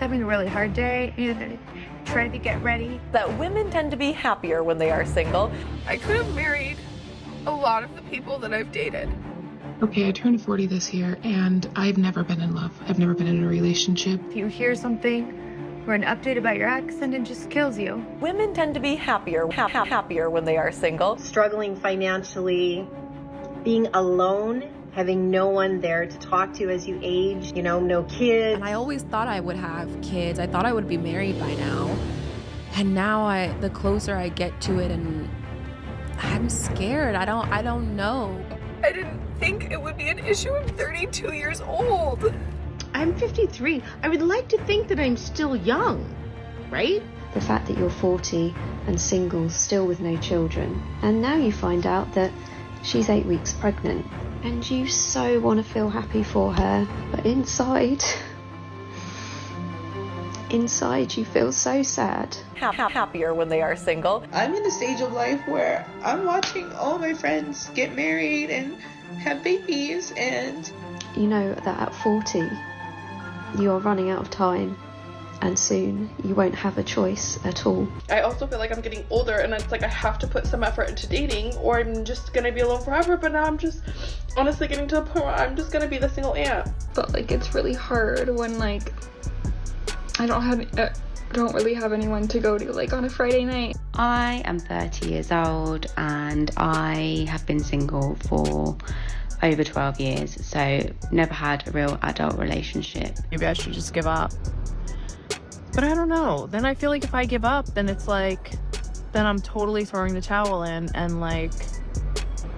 having a really hard day and trying to get ready. That women tend to be happier when they are single. I could have married a lot of the people that I've dated. Okay, I turned 40 this year, and I've never been in love. I've never been in a relationship. If you hear something or an update about your ex, and it just kills you. Women tend to be happier when they are single. Struggling financially, being alone, having no one there to talk to as you age, you know, no kids. And I always thought I would have kids. I thought I would be married by now. And now the closer I get to it, and I'm scared. I don't know. I didn't think it would be an issue. I'm 32 years old. I'm 53. I would like to think that I'm still young, right? The fact that you're 40 and single, still with no children, and now you find out that she's 8 weeks pregnant, and you so want to feel happy for her, but inside you feel so sad. Happier when they are single. I'm in a stage of life where I'm watching all my friends get married and have babies, and you know that at 40 you are running out of time, and soon you won't have a choice at all. I also feel like I'm getting older, and it's like I have to put some effort into dating or I'm just gonna be alone forever. But now I'm just honestly getting to the point where I'm just gonna be the single aunt. But like it's really hard when like I don't really have anyone to go to like on a Friday night. I am 30 years old and I have been single for over 12 years, so never had a real adult relationship. Maybe I should just give up. But I don't know. Then I feel like if I give up, then it's like, then I'm totally throwing the towel in, and like,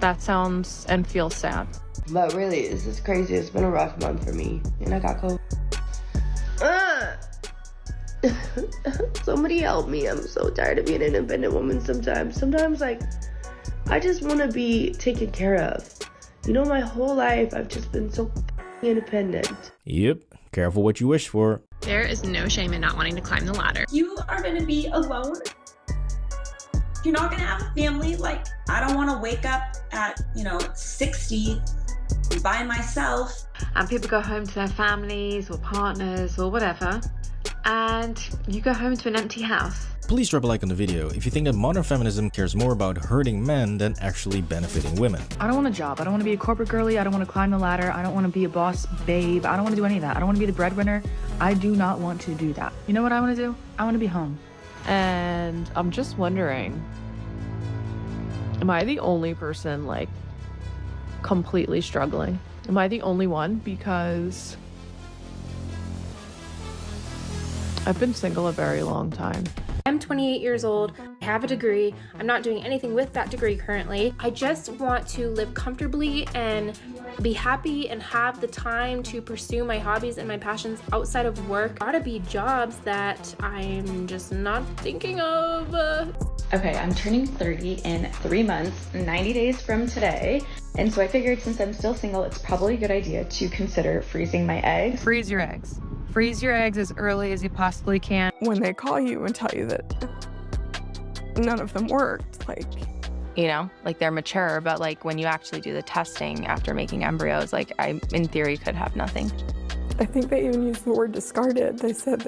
that sounds and feels sad. But really, this is crazy. It's been a rough month for me, and I got COVID. Somebody help me. I'm so tired of being an independent woman sometimes. Sometimes, like, I just want to be taken care of. You know, my whole life, I've just been so independent. Yep. Careful what you wish for. There is no shame in not wanting to climb the ladder. You are going to be alone. You're not going to have a family. Like, I don't want to wake up at, 60 by myself. And people go home to their families or partners or whatever, and you go home to an empty house. Please drop a like on the video if you think that modern feminism cares more about hurting men than actually benefiting women. I don't want a job. I don't want to be a corporate girly. I don't want to climb the ladder. I don't want to be a boss babe. I don't want to do any of that. I don't want to be the breadwinner. I do not want to do that. You know what I want to do? I want to be home. And I'm just wondering, am I the only person like completely struggling? Am I the only one? Because I've been single a very long time. I'm 28 years old, I have a degree, I'm not doing anything with that degree currently. I just want to live comfortably and be happy and have the time to pursue my hobbies and my passions outside of work. Gotta be jobs that I'm just not thinking of. Okay, I'm turning 30 in 3 months, 90 days from today. And so I figured since I'm still single, it's probably a good idea to consider freezing my eggs. Freeze your eggs. Freeze your eggs as early as you possibly can. When they call you and tell you that none of them worked, like, you know, like they're mature, but like when you actually do the testing after making embryos, like I, in theory, could have nothing. I think they even used the word discarded. They said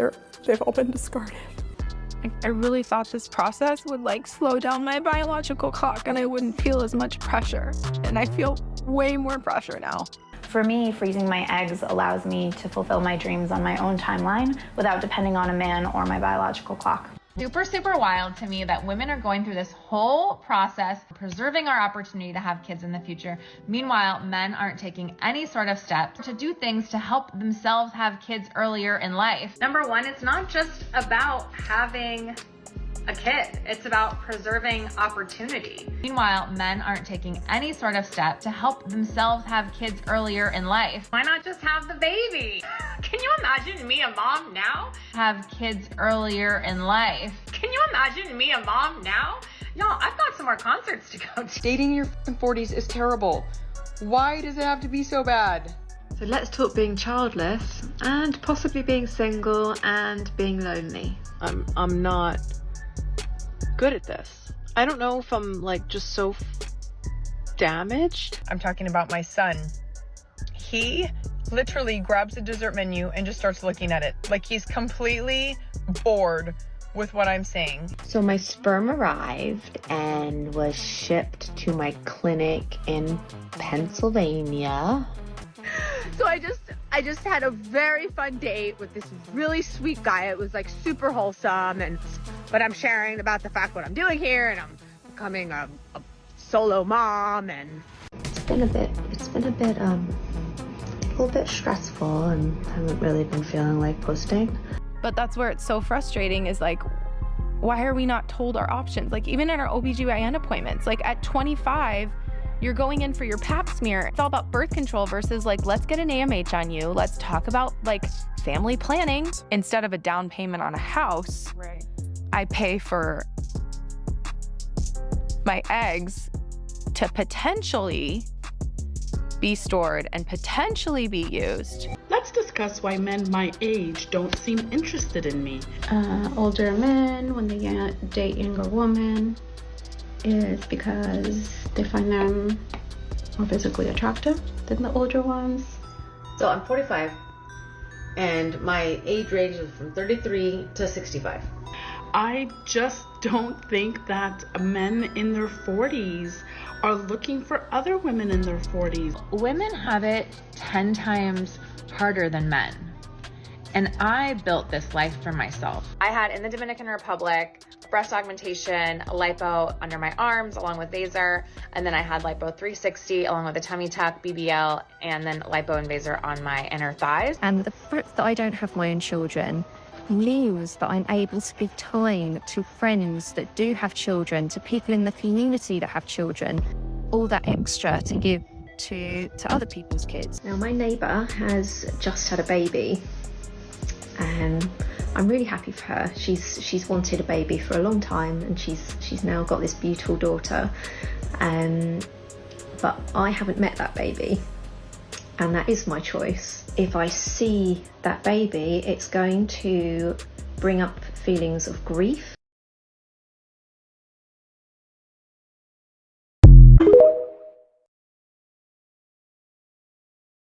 they've all been discarded. I really thought this process would like slow down my biological clock and I wouldn't feel as much pressure. And I feel way more pressure now. For me, freezing my eggs allows me to fulfill my dreams on my own timeline without depending on a man or my biological clock. Super wild to me that women are going through this whole process, preserving our opportunity to have kids in the future. Meanwhile, men aren't taking any sort of steps to do things to help themselves have kids earlier in life. Number one, it's not just about having a kid. It's about preserving opportunity. Meanwhile, men aren't taking any sort of step to help themselves have kids earlier in life. Why not just have the baby? Can you imagine me, a mom now? Have kids earlier in life. Can you imagine me, a mom now? Y'all, I've got some more concerts to go to. Dating in your 40s is terrible. Why does it have to be so bad? So let's talk being childless and possibly being single and being lonely. I'm not good at this. I don't know if I'm like just so damaged. I'm talking about my son. He literally grabs the dessert menu and just starts looking at it. Like he's completely bored with what I'm saying. So my sperm arrived and was shipped to my clinic in Pennsylvania. So I just had a very fun date with this really sweet guy. It was like super wholesome, but I'm sharing about the fact what I'm doing here, and I'm becoming a solo mom, and it's been a little bit stressful, and haven't really been feeling like posting. But that's where it's so frustrating is like, why are we not told our options? Like even in our OBGYN appointments, like at 25, you're going in for your pap smear. It's all about birth control versus like, let's get an AMH on you. Let's talk about like family planning. Instead of a down payment on a house, right, I pay for my eggs to potentially be stored and potentially be used. Let's discuss why men my age don't seem interested in me. Older men, when they date younger women, is because they find them more physically attractive than the older ones. So I'm 45, and my age range is from 33 to 65. I just don't think that men in their 40s are looking for other women in their 40s. Women have it 10 times harder than men. And I built this life for myself. I had in the Dominican Republic breast augmentation, lipo under my arms along with Vaser, and then I had lipo 360 along with a tummy tuck, BBL, and then lipo and Vaser on my inner thighs. And the fact that I don't have my own children means that I'm able to give time to friends that do have children, to people in the community that have children, all that extra to give to other people's kids. Now my neighbour has just had a baby, and I'm really happy for her. She's wanted a baby for a long time, and she's now got this beautiful daughter. But I haven't met that baby, and that is my choice. If I see that baby, it's going to bring up feelings of grief.